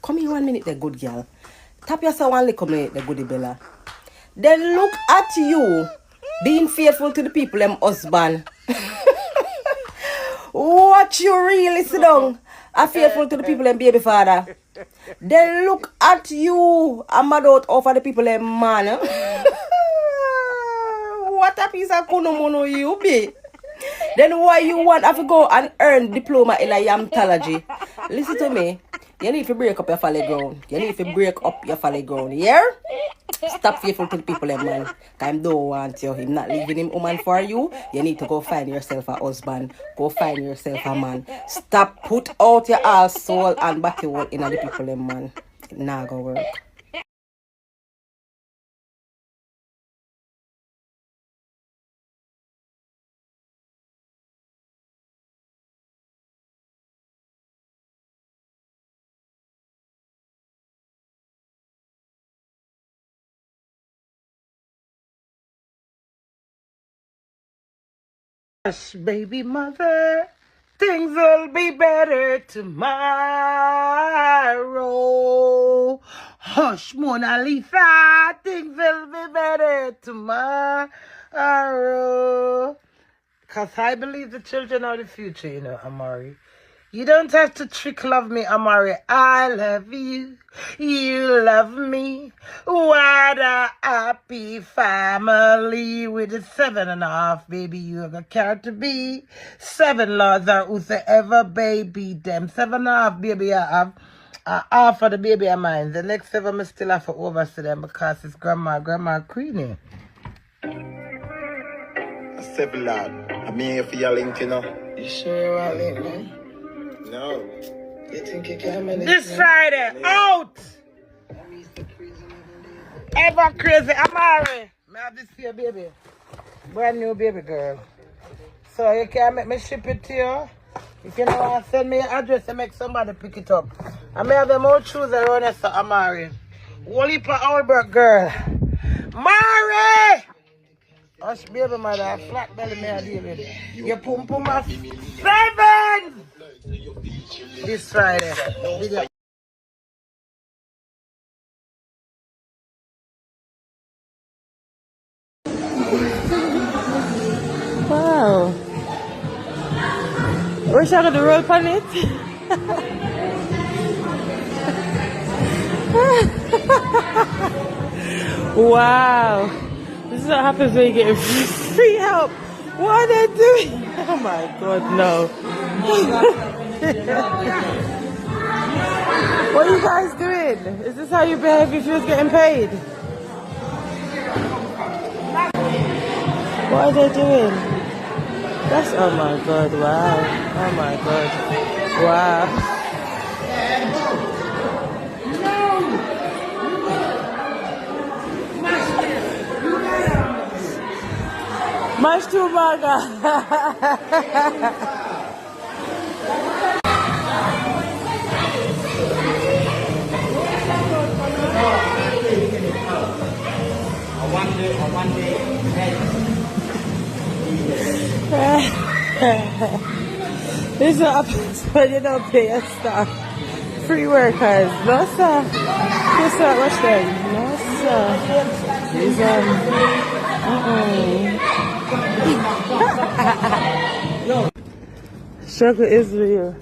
Come here 1 minute, the good girl. Tap yourself 1 little minute, the goody Bella. Then look at you being faithful to the people, them husband. What you really sit down are faithful to the people, them baby father. Then look at you, I'm mad out over the people, them man. What a piece of kunomono you be. Then why you want have to go and earn diploma in a yamtology? Listen to me. You need to break up your folly ground. You need to break up your folly ground. Yeah? Stop faithful to the people, man. I don't want you. Him not leaving him woman for you. You need to go find yourself a husband. Go find yourself a man. Stop put out your ass soul and body wall in the people, man. It not gonna work. Hush, baby mother, things will be better tomorrow. Hush, Mona Lisa, things will be better tomorrow. Because I believe the children are the future, you know, Amari. You don't have to trick love me, Amari. I love you. You love me. What a happy family with a 7.5, baby. You have a care to be. 7 lords are whosoever baby them. 7.5, baby, I have. Half of the baby of mine. The next 7 I still have to oversee them because it's grandma Queenie. 7 lad. I'm here for your link, you know. You sure you want link, man? No. You think you can manage this Friday? Out! Ever crazy. Amari. I have this for your baby. Brand new baby girl. So you can make me ship it to you. If you don't want to send me your address and make somebody pick it up. I may have them all shoes around here, so Amari. Wally for Albert girl. Mari! Hush baby mother, flat belly me a deal with. Your pum pum at 7! This Friday. Wow. Wish I could roll on it. Wow. This is what happens when you get free help. What are they doing? Oh my God, no. What are you guys doing? Is this how you behave if you was getting paid? What are they doing? That's, oh my God, wow. Oh my God. Wow. Much too maga. One day. This is what happens when you don't pay your staff. Free workers. No, sir. No, sir. Watch them. No, sir. These, Struggle is real.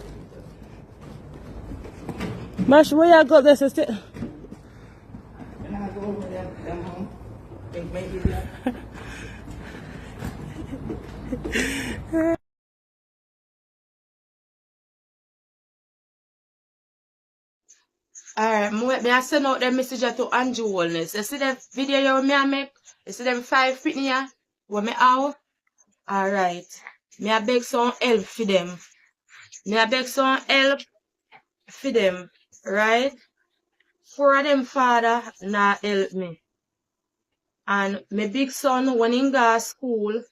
Mash, where you got this? Alright, me I send out them message to Andrew Wellness. You see the video you me I make? You see them 5 fitting here? What me out? Alright. Me I beg some help for them. Me I beg some help for them. Right? 4 of them father not help me. And my big son when he go to school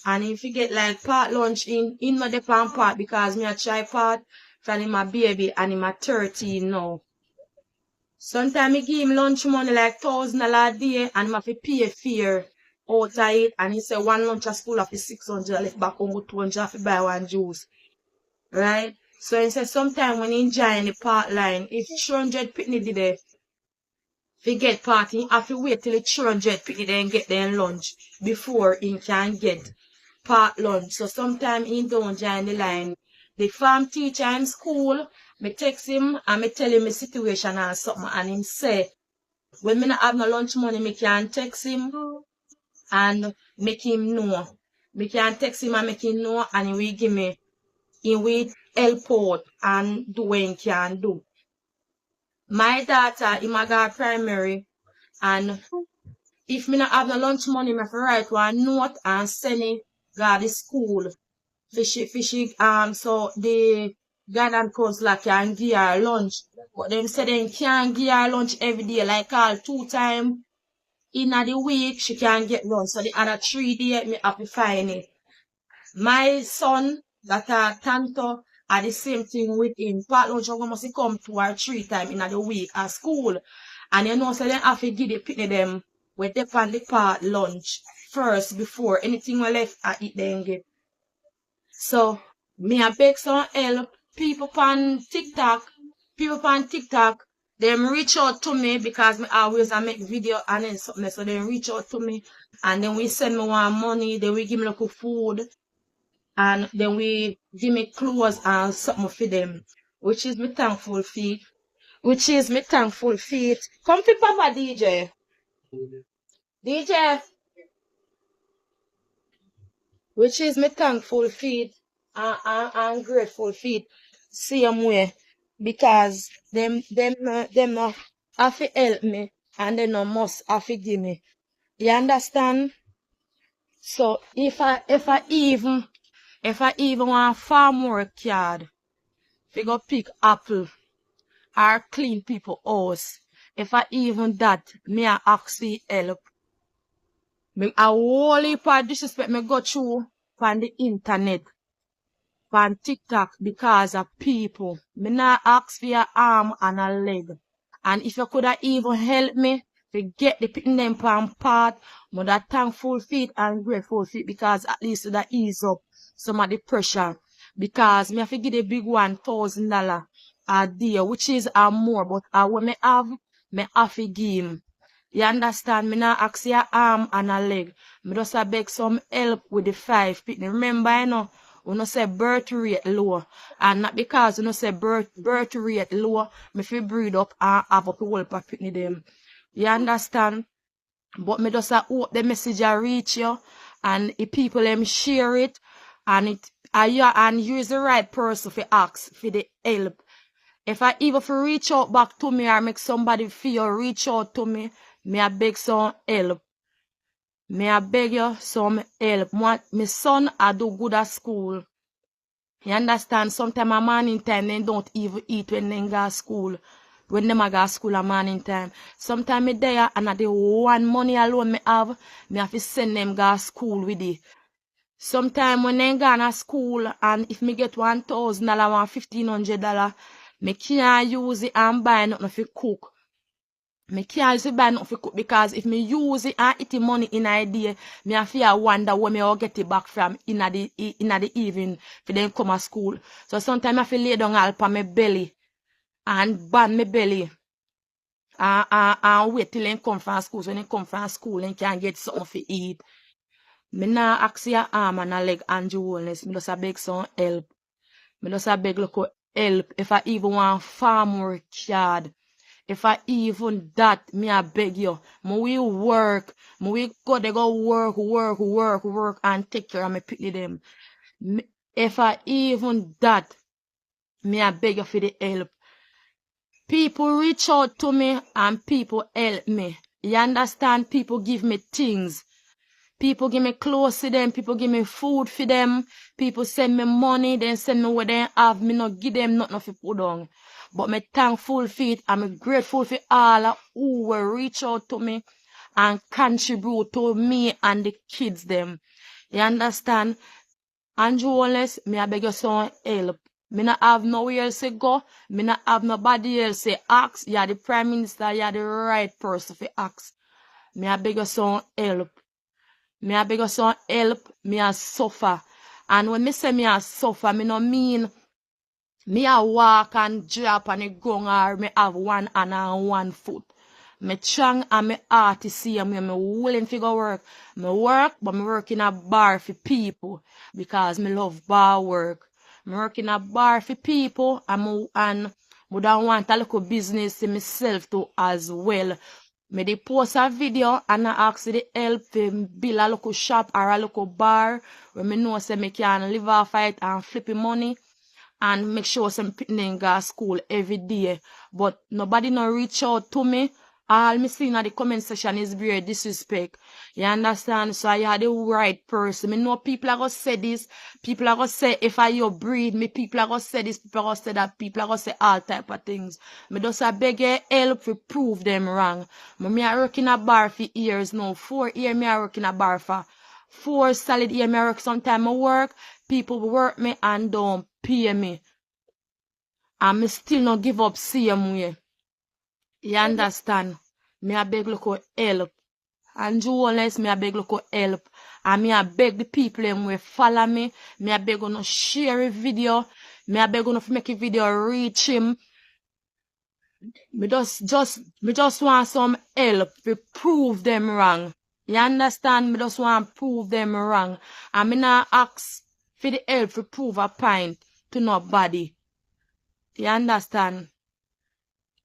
and if he get like part lunch in not the part because me a try part from him a baby and him a 13 now. Sometimes I give him lunch money like $1,000 a day and him have to pay fare out of it. And he say one lunch at school of 600 left back home with 200 to buy one juice. Right? So he said sometime when he join the part line, if 200 pitney did it, if he get party, he have to wait till the 200 pitney then get their lunch before he can get part lunch. So sometime he don't join the line. The farm teacher in school, me text him and me tell him the situation and something, and him say, when me not have no lunch money, me can text him and make him know. Me can text him and make him know, and he will give me, he will help out and do what he can do. My daughter, he might go primary, and if me not have no lunch money, me have to write one note and send it to the school. So the guidance counselor can give her lunch. But them say they can't give her lunch every day, like all 2 times in the week she can get lunch. So the other 3 days me have to find it. My son that Tanto are the same thing with him. Part lunch must come 2 or 3 times in the week at school. And you know, so they have to give the pitney them with they on the part lunch first before anything we left I eat then get. So me a beg some help. People on TikTok, them reach out to me because me always I make video and then something. So they reach out to me and then we send me one money, then we give me local food and then we give me clothes and something for them. Which is me thankful for. Come to Papa DJ. DJ. Which is me thankful for and grateful for same way because them no have to help me and they no must have to give me. You understand? So if I even want farm work card, we go pick apple or clean people house. If I even that, me I ask for help. Me a whole heap of disrespect me go through on the internet, on TikTok because of people. Me not ask for your arm and a leg. And if you could have even helped me to get the picking them pan part, I'm that thankful feet and grateful feet because at least that ease up some of the pressure. Because me have to give the big $1,000 a day, which is more, but when me have to give him. You understand? Me not ask your arm and a leg. Me just a beg some help with the 5 pitney. Remember, you know, we no say birth rate low. And not because we no say birth rate low, me feel breed up and have up the whole pitney them. You understand? But me just hope the message reach you and if people them share it and and use the right person for ask for the help. If I even for reach out back to me or make somebody feel reach out to me, I beg some help. I beg you some help. My son I do good at school. You understand? Sometimes at morning time they don't even eat when they go to school. When they go to school at morning time. Sometimes me there and at the one money alone me have to send them go to school with it. Sometimes when they go to school and if me get $1,000 or $1,500, me can't use it and buy nothing for cook. Me can't use it buy nothing for cook because if me use it and eat the money in a day, me have to wonder where me will get it back from in the evening for them come to school. So sometimes I have to lay down all on my belly and ban my belly and wait till they come from school. So when they come from school, they can get something to eat. Me nah ask your arm and a leg and wellness. Me just a beg some help. Me just a beg look help. If I even want farm work card. If I even that, me a beg you. Me will work. Me will go they go work and take care of me pick them. If I even that, me a beg you for the help. People reach out to me and people help me. You understand? People give me things. People give me clothes to them. People give me food for them. People send me money. Then send me what they have. Me not give them nothing to put on. But me thankful for it. I'm grateful for all who will reach out to me and contribute to me and the kids them. You understand? Andrew Wallace, me I beg you some help. Me not have nowhere else to go. Me not have nobody else to ask. You are the Prime Minister. You are the right person to ask. Me I beg you some help. Me I beg you some help. Me I suffer. And when me say me I suffer, me no mean Me a walk and drop on the ground or me have one hand and one foot. Me strong and me heart to see me willing to go work. Me work, but me work in a bar for people because me love bar work. Me work in a bar for people and me don't want a little business to myself too as well. Me dey post a video and I ask the help to build a local shop or a local bar where me know say me can live off it and flip the money and make sure some people go to school every day. But nobody no reach out to me. All me see in the comment section is very disrespect. You understand? So I had the right person. Me know people are gonna say this. People are gonna say if I you breed me, people are gonna say this, people are gonna say that, people are gonna say all type of things. Me just a beg your help to prove them wrong. Me I work in a bar for years now. 4 years me I work in a bar for 4 solid years me I work. Sometimes I work, people work me and don't pay me. And me still not give up same way. You understand? Me a beg look help. And journalists, me a beg look help. And me a beg the people them will follow me. Me a beg on share a video. Me a beg on make a video reach him. Me just want some help to prove them wrong. You understand? Me just want prove them wrong. And me not ask for the help to prove a point to nobody. You understand?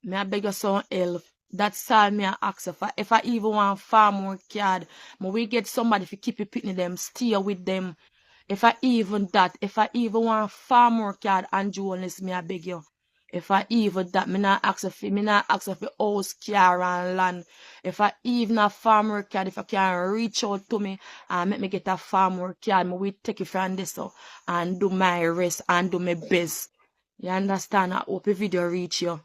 Me I beg you some help. That's all me I ask for. If I even want farm work card, me we get somebody to keep it picking them, stay with them. If I even want farm work card and journalist, me I beg you. If I even that, me not ask for house, car and land. If I even a farm work card, if I can reach out to me and make me get a farm work card, me we take it from this and do my rest and do my best. You understand? I hope the video reach you.